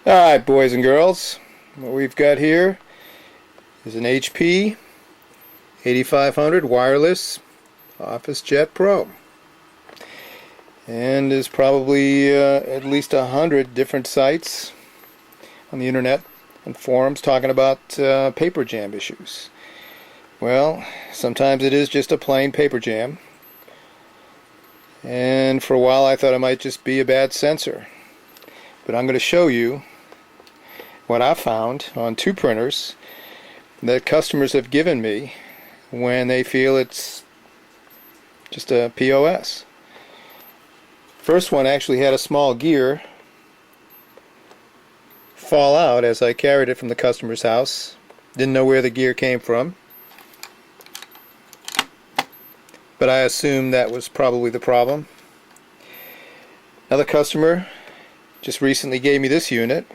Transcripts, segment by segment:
Alright, boys and girls, what we've got here is an HP 8500 wireless OfficeJet Pro, and there's probably at least 100 different sites on the internet and forums talking about paper jam issues. Well, sometimes it is just a plain paper jam, and for a while I thought it might just be a bad sensor, but I'm going to show you what I found on two printers that customers have given me when they feel it's just a POS. First one actually had a small gear fall out as I carried it from the customer's house. Didn't know where the gear came from, but I assumed that was probably the problem. Another customer just recently gave me this unit.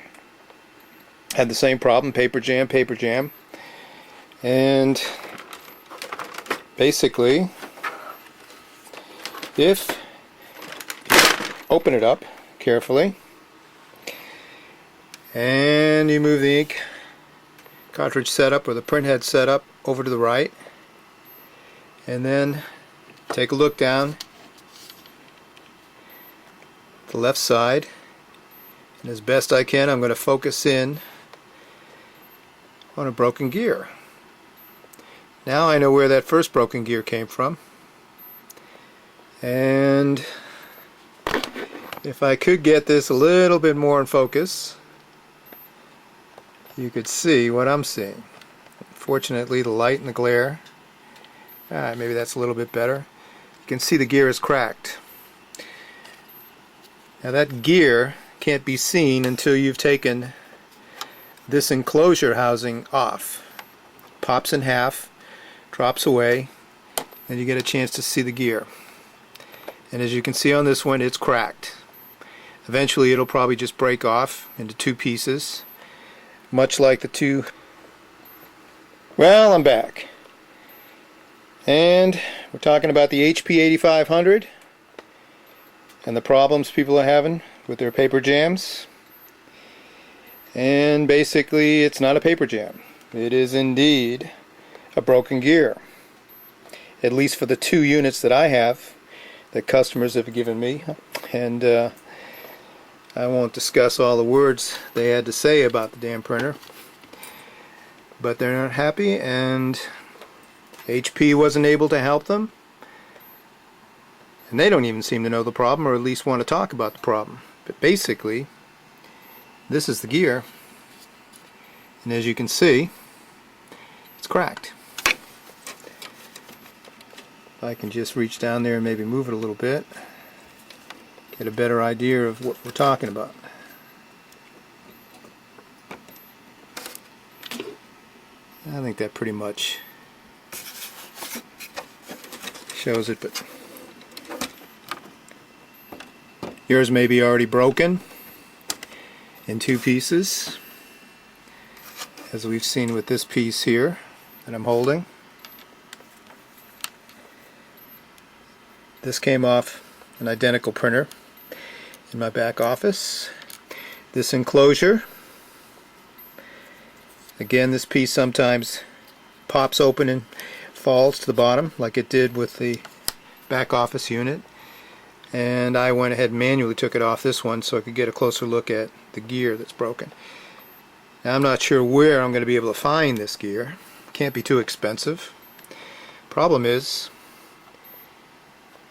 Had the same problem, paper jam, and basically if you open it up carefully and you move the ink cartridge setup or the printhead setup over to the right, and then take a look down the left side, and as best I can I'm going to focus in on a broken gear. Now I know where that first broken gear came from, and if I could get this a little bit more in focus, you could see what I'm seeing. Fortunately, the light and the glare, maybe that's a little bit better. You can see the gear is cracked. Now that gear can't be seen until you've taken this enclosure housing off. Pops in half, drops away, and you get a chance to see the gear. And as you can see on this one, it's cracked. Eventually it'll probably just break off into two pieces, much like the two. Well, I'm back, and we're talking about the HP 8500 and the problems people are having with their paper jams. And basically it's not a paper jam. It is indeed a broken gear. At least for the two units that I have that customers have given me. And I won't discuss all the words they had to say about the damn printer. But they're not happy, and HP wasn't able to help them. And they don't even seem to know the problem, or at least want to talk about the problem. But basically, this is the gear, and as you can see, it's cracked. If I can just reach down there and maybe move it a little bit, get a better idea of what we're talking about. I think that pretty much shows it, but yours may be already broken in two pieces, as we've seen with this piece here that I'm holding. This came off an identical printer in my back office. This enclosure, again, this piece sometimes pops open and falls to the bottom like it did with the back office unit, and I went ahead and manually took it off this one so I could get a closer look at the gear that's broken. Now I'm not sure where I'm going to be able to find this gear. Can't be too expensive. Problem is,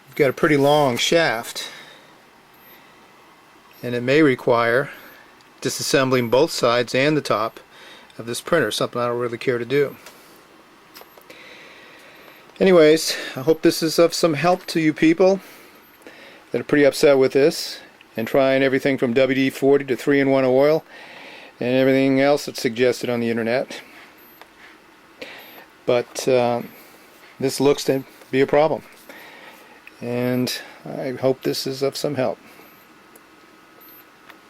you've got a pretty long shaft, and it may require disassembling both sides and the top of this printer, something I don't really care to do. Anyways, I hope this is of some help to you people that are pretty upset with this and trying everything from WD-40 to 3-in-1 oil and everything else that's suggested on the internet. But this looks to be a problem, and I hope this is of some help.